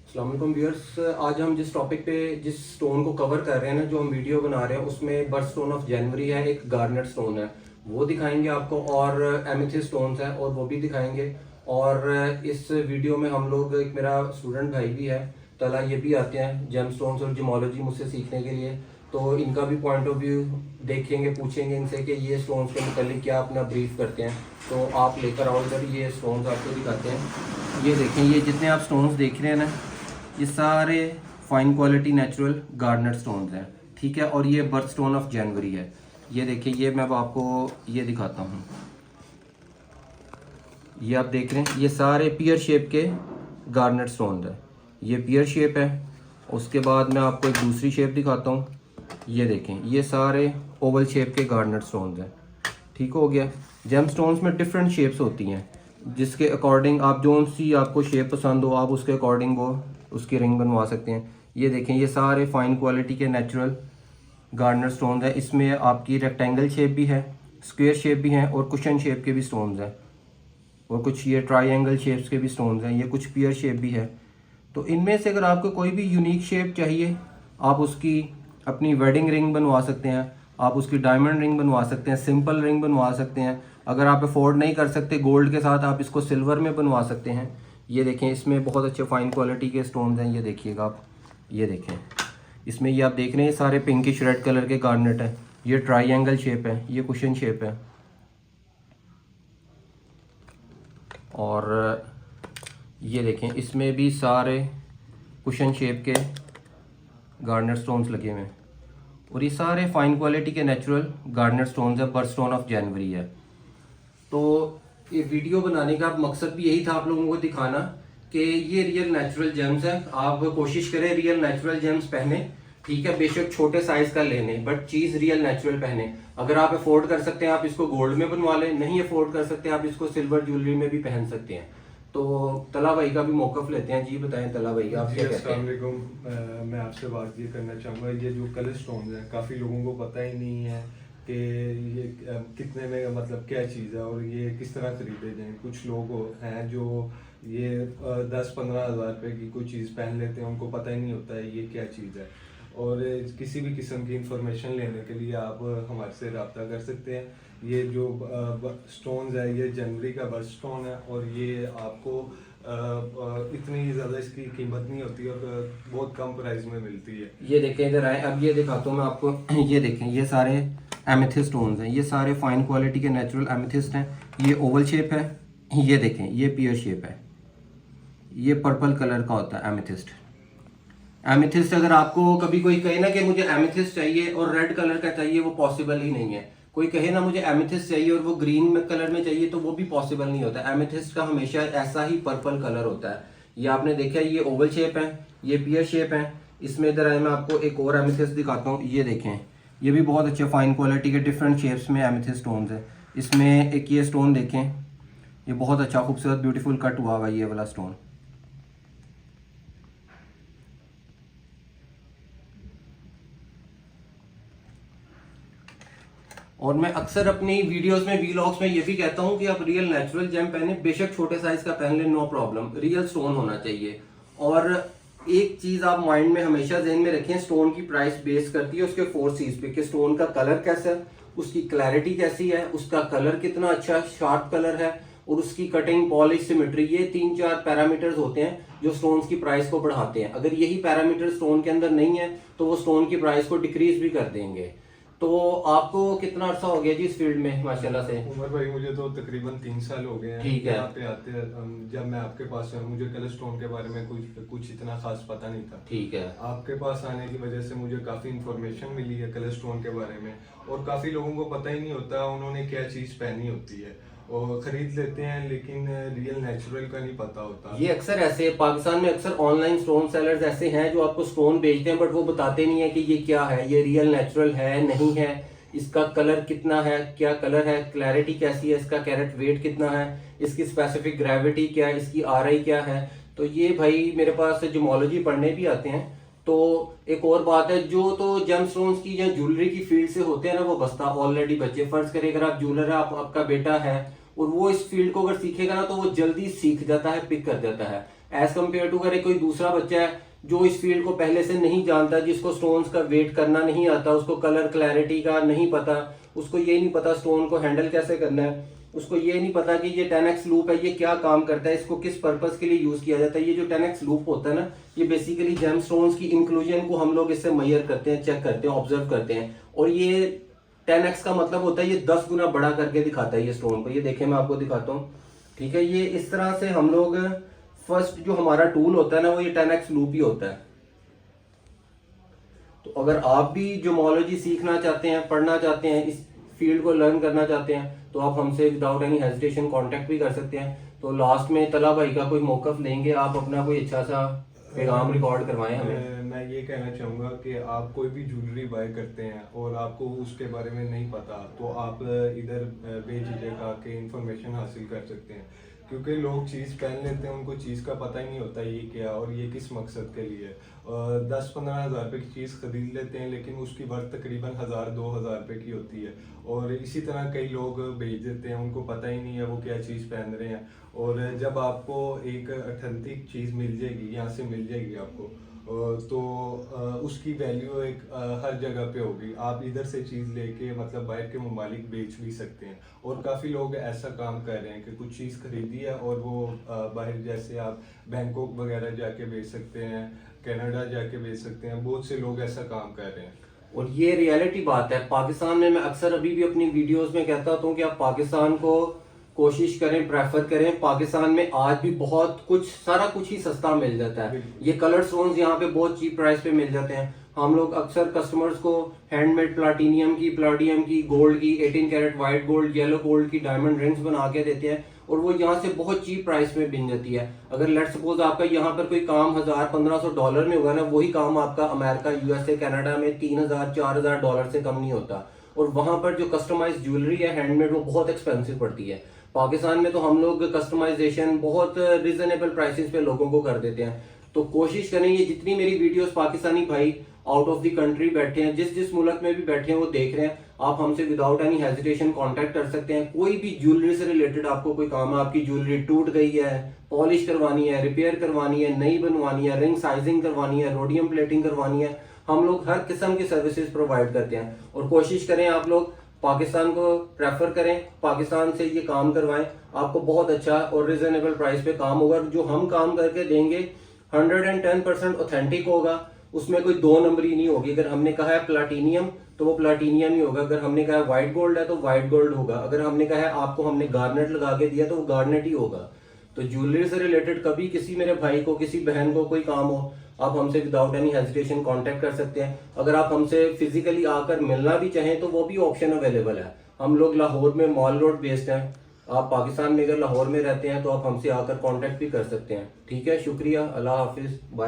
अस्सलाम वालेकुम व्यूअर्स, आज हम जिस टॉपिक पे जिस स्टोन को कवर कर रहे हैं ना, जो हम वीडियो बना रहे हैं उसमें बर्थ स्टोन ऑफ जनवरी है, एक गार्नेट स्टोन है, वो दिखाएंगे आपको, और एमेथिस्ट स्टोन्स है और वो भी दिखाएंगे। और इस वीडियो में हम लोग, एक मेरा स्टूडेंट भाई भी है तला, ये भी आते हैं जेम स्टोन्स और जिमोलॉजी मुझसे सीखने के लिए, तो इनका भी पॉइंट ऑफ व्यू देखेंगे, पूछेंगे इनसे कि ये स्टोन्स के मतलब क्या अपना ब्रीफ करते हैं। तो आप लेकर आओ इधर, ये स्टोन्स आपको दिखाते हैं। ये देखें, ये जितने आप स्टोन्स देख रहे हैं ना, ये सारे fine quality natural garnet stones हैं, ठीक है। और ये बर्थ स्टोन ऑफ जनवरी है। ये देखिए, ये मैं अब आपको ये दिखाता हूँ। ये आप देख रहे हैं, ये सारे पियर शेप के गार्नेट स्टोन्स हैं। ये पियर शेप है। उसके बाद मैं आपको एक दूसरी शेप दिखाता हूँ। ये देखें, ये सारे ओवल शेप के गार्नेट स्टोन्स हैं, ठीक हो गया। जेम स्टोन्स में डिफरेंट शेप्स होती हैं, जिसके अकॉर्डिंग आप जो सी आपको शेप पसंद हो, आप उसके अकॉर्डिंग वो उसकी रिंग बनवा सकते हैं। ये देखें, ये सारे फाइन क्वालिटी के नेचुरल गार्नेट स्टोन्स हैं। इसमें आपकी रेक्टेंगल शेप भी है, स्क्वायर शेप भी हैं, और कुशन शेप के भी स्टोन्स हैं, और कुछ ये ट्रायंगल शेप्स के भी स्टोन्स हैं, ये कुछ पियर शेप भी है। तो इनमें से अगर आपको कोई भी यूनिक शेप चाहिए, आप उसकी अपनी वेडिंग रिंग बनवा सकते हैं, आप उसकी डायमंड रिंग बनवा सकते हैं, सिंपल रिंग बनवा सकते हैं। अगर आप अफोर्ड नहीं कर सकते गोल्ड के साथ, आप इसको सिल्वर में बनवा सकते हैं। ये देखें, इसमें बहुत अच्छे फाइन क्वालिटी के स्टोन्स हैं। ये देखिएगा आप, ये देखें, इसमें ये आप देख रहे हैं, सारे पिंकिश रेड कलर के गार्नेट हैं। ये ट्रायंगल शेप है, ये कुशन शेप है, और ये देखें, इसमें भी सारे कुशन शेप के गार्नेट स्टोन्स लगे हुए हैं। और ये सारे फाइन क्वालिटी के नेचुरल गार्नेट स्टोन्स है, बर्थ स्टोन ऑफ जनवरी है। तो ये वीडियो बनाने का मकसद भी यही था, आप लोगों को दिखाना कि ये रियल नेचुरल जेम्स हैं। आप कोशिश करें रियल नेचुरल जेम्स पहने, ठीक है। बेशक छोटे साइज का लेने, बट चीज रियल नेचुरल पहने। अगर आप अफोर्ड कर सकते हैं, आप इसको गोल्ड में बनवा लें। नहीं अफोर्ड कर सकते, आप इसको सिल्वर ज्वेलरी में भी पहन सकते हैं। तो तला भाई का भी मौकफ लेते हैं। जी बताएं तला भाई, आप क्या कहते हैं? मैं आपसे बात ये करना चाहूँगा, ये जो कलर स्टोन्स हैं काफ़ी लोगों को पता ही नहीं है कि ये कितने में, मतलब क्या चीज़ है और ये किस तरह खरीदे जाएं। कुछ लोग हैं जो ये 10-15 हज़ार रुपये की कोई चीज़ पहन लेते हैं, उनको पता ही नहीं होता है ये क्या चीज़ है। और किसी भी किस्म की इंफॉर्मेशन लेने के लिए आप हमारे से रब्ता कर सकते हैं। ये जो स्टोन्स है, ये जनवरी का बर्थ स्टोन है, और ये आपको इतनी ज़्यादा इसकी कीमत नहीं होती और बहुत कम प्राइस में मिलती है। ये देखें, इधर आए, अब ये दिखाता हूँ मैं आपको। ये देखें, ये सारे एमेथिस्ट स्टोन्स हैं, ये सारे फाइन क्वालिटी के नेचुरल एमेथिस्ट हैं। ये ओवल शेप है, ये देखें, ये पियर शेप है, ये पर्पल कलर का होता है एमेथिस्ट। एमेथिस्ट अगर आपको कभी कोई कहे ना कि मुझे एमेथिस्ट चाहिए और रेड कलर का चाहिए, वो पॉसिबल ही नहीं है। कोई कहे ना मुझे एमेथिस्ट चाहिए और वो ग्रीन कलर में चाहिए, तो वो भी पॉसिबल नहीं होता। एमेथिस्ट का हमेशा ऐसा ही पर्पल कलर होता है। ये आपने देखा, ये ओवल शेप है, ये पियर शेप है। इसमें इधर आए, मैं आपको एक और एमेथिस्ट दिखाता हूँ। ये देखें, ये भी बहुत अच्छे फाइन क्वालिटी के डिफरेंट शेप्स में एमेथिस्ट स्टोन्स है। इसमें एक ये स्टोन देखें, ये बहुत अच्छा खूबसूरत ब्यूटीफुल कट हुआ हुआ ये वाला स्टोन। और मैं अक्सर अपनी वीडियोस में, वीलॉग्स में ये भी कहता हूँ कि आप रियल नेचुरल जेम पहने, बेशक छोटे साइज का पहन ले, नो प्रॉब्लम, रियल स्टोन होना चाहिए। और एक चीज आप माइंड में हमेशा ज़हन में रखें, स्टोन की प्राइस बेस करती है उसके 4 चीज पे, कि स्टोन का कलर कैसा है, उसकी क्लैरिटी कैसी है, उसका कलर कितना अच्छा शार्प कलर है, और उसकी कटिंग, पॉलिश, सिमेट्री, ये 3-4 पैरामीटर्स होते हैं जो स्टोन्स की प्राइस को बढ़ाते हैं। अगर यही पैरामीटर स्टोन के अंदर नहीं है तो वो स्टोन की प्राइस को डिक्रीज भी कर देंगे। तो आपको कितना अर्सा हो गया जी इस फील्ड में माशाल्लाह से? उमर भाई, मुझे तो तकरीबन 3 साल हो गए हैं। ठीक है। यहाँ पे आते जब मैं आपके पास आया, मुझे कलर स्टोन के बारे में कुछ इतना खास पता नहीं था। ठीक है। आपके पास आने की वजह से मुझे काफी इंफॉर्मेशन मिली है कलर स्टोन के बारे में, और काफी लोगों को पता ही नहीं होता उन्होंने क्या चीज पहनी होती है, और खरीद लेते हैं लेकिन रियल नेचुरल का नहीं पता होता। ये अक्सर ऐसे पाकिस्तान में अक्सर ऑनलाइन स्टोन सेलर्स ऐसे हैं जो आपको स्टोन बेचते हैं, बट वो बताते नहीं है कि ये क्या है, ये रियल नेचुरल है नहीं है, इसका कलर कितना है, क्या कलर है, क्लैरिटी कैसी है, इसका कैरेट वेट कितना है, इसकी स्पेसिफिक ग्रेविटी क्या है, इसकी RI क्या है। तो ये भाई मेरे पास जियोलॉजी पढ़ने भी आते हैं। तो एक और बात है, जो तो जेम स्टोन्स की या ज्वेलरी की फील्ड से होते हैं ना, वो बस्ता ऑलरेडी बच्चे, फर्ज करें अगर आप ज्वेलर है, आपका बेटा है और वो इस फील्ड को अगर सीखेगा ना, तो वो जल्दी सीख जाता है, पिक कर जाता है। एज कम्पेयर टू अगर कोई दूसरा बच्चा है जो इस फील्ड को पहले से नहीं जानता, जिसको स्टोन्स का वेट करना नहीं आता, उसको कलर क्लैरिटी का नहीं पता, उसको ये नहीं पता स्टोन को हैंडल कैसे करना है, उसको ये नहीं पता कि ये 10x लूप है, ये क्या काम करता है, इसको किस पर्पस के लिए यूज किया जाता है। ये जो 10x लूप होता है ना, ये बेसिकली जेम स्टोन्स की इंक्लूजन को हम लोग इससे मेजर करते हैं, चेक करते हैं, ऑब्जर्व करते हैं। और ये 10x का मतलब होता है ये 10 गुना बड़ा करके दिखाता है ये स्टोन को। ये देखें, मैं आपको दिखाता हूँ, ठीक है। ये इस तरह से हम लोग फर्स्ट जो हमारा टूल होता है ना, वो ये 10x लूप ही होता है। तो अगर आप भी ज्योमोलॉजी सीखना चाहते हैं, पढ़ना चाहते हैं, इस फील्ड को लर्न करना चाहते हैं, तो आप हमसे विदाउट एनी हेजिटेशन कांटेक्ट भी कर सकते हैं। तो लास्ट में तला भाई का कोई मौकफ लेंगे, आप अपना कोई अच्छा सा पैगाम रिकॉर्ड करवाएं हमें। मैं ये कहना चाहूँगा कि आप कोई भी ज्वेलरी बाय करते हैं और आपको उसके बारे में नहीं पता, तो आप इधर बेझिझक आके इंफॉर्मेशन हासिल कर सकते हैं। क्योंकि लोग चीज़ पहन लेते हैं, उनको चीज़ का पता ही नहीं होता ये क्या और ये किस मकसद के लिए। 10-15 हज़ार रुपये की चीज़ खरीद लेते हैं, लेकिन उसकी वर्थ तकरीबन 1000-2000 रुपये की होती है। और इसी तरह कई लोग बेच देते हैं, उनको पता ही नहीं है वो क्या चीज़ पहन रहे हैं। और जब आपको एक ऑथेंटिक चीज़ मिल जाएगी, यहाँ से मिल जाएगी आपको, तो उसकी वैल्यू एक हर जगह पे होगी। आप इधर से चीज़ लेके मतलब बाहर के ममालिक बेच भी सकते हैं। और काफ़ी लोग ऐसा काम कर रहे हैं कि कुछ चीज़ खरीदी है और वो बाहर, जैसे आप बैंकॉक वगैरह जाके बेच सकते हैं, कनाडा जाके बेच सकते हैं। बहुत से लोग ऐसा काम कर रहे हैं। और ये रियलिटी बात है पाकिस्तान में। मैं अक्सर अभी भी अपनी वीडियोस में कहता हूँ कि आप पाकिस्तान को कोशिश करें, प्रेफर करें। पाकिस्तान में आज भी बहुत कुछ, सारा कुछ ही सस्ता मिल जाता है। ये कलर स्टोन्स यहाँ पे बहुत चीप प्राइस पे मिल जाते हैं। हम लोग अक्सर कस्टमर्स को हैंडमेड प्लाटीनियम की, प्लाटियम की, गोल्ड की, 18 carat white gold, yellow gold की डायमंड रिंग्स बना के देते हैं और वो यहाँ से बहुत चीप प्राइस में बिन जाती है। अगर लेट सपोज आपका यहाँ पर कोई काम $1000-1500 में होगा ना, वही काम आपका अमेरिका, यूएसए, कनाडा में $3000-4000 से कम नहीं होता। और वहां पर जो कस्टमाइज ज्वेलरी है हैंडमेड, वो बहुत एक्सपेंसिव पड़ती है। पाकिस्तान में तो हम लोग कस्टमाइजेशन बहुत रिजनेबल प्राइसेस पे लोगों को कर देते हैं। तो कोशिश करें, ये जितनी मेरी वीडियोस पाकिस्तानी भाई आउट ऑफ द कंट्री बैठे हैं, जिस जिस मुल्क में भी बैठे हैं, वो देख रहे हैं, आप हमसे विदाउट एनी हेजिटेशन कांटेक्ट कर सकते हैं। कोई भी ज्वेलरी से रिलेटेड आपको कोई काम है, आपकी ज्वेलरी टूट गई है, पॉलिश करवानी है, रिपेयर करवानी है, नई बनवानी है, रिंग साइजिंग करवानी है, रोडियम प्लेटिंग करवानी है, हम लोग हर किस्म की सर्विसेज प्रोवाइड करते हैं। और कोशिश करें आप लोग पाकिस्तान को प्रेफर करें, पाकिस्तान से ये काम करवाएं, आपको बहुत अच्छा और रिजनेबल प्राइस पे काम होगा। जो हम काम करके देंगे 110% ऑथेंटिक होगा, उसमें कोई दो नंबरी नहीं होगी। अगर हमने कहा है प्लाटीनियम तो वो प्लाटीनियम ही होगा, अगर हमने कहा है व्हाइट गोल्ड है तो व्हाइट गोल्ड होगा, अगर हमने कहा है आपको हमने गार्नेट लगा के दिया तो वो गार्नेट ही होगा। तो ज्वेलरी से रिलेटेड कभी किसी मेरे भाई को, किसी बहन को कोई काम हो, आप हमसे विदाउट एनी हेजिटेशन कांटेक्ट कर सकते हैं। अगर आप हमसे फिजिकली आकर मिलना भी चाहें तो वो भी ऑप्शन अवेलेबल है। हम लोग लाहौर में मॉल रोड बेस्ड हैं। आप पाकिस्तान में अगर लाहौर में रहते हैं तो आप हमसे आकर कांटेक्ट भी कर सकते हैं। ठीक है, शुक्रिया, अल्लाह हाफिज, बाय।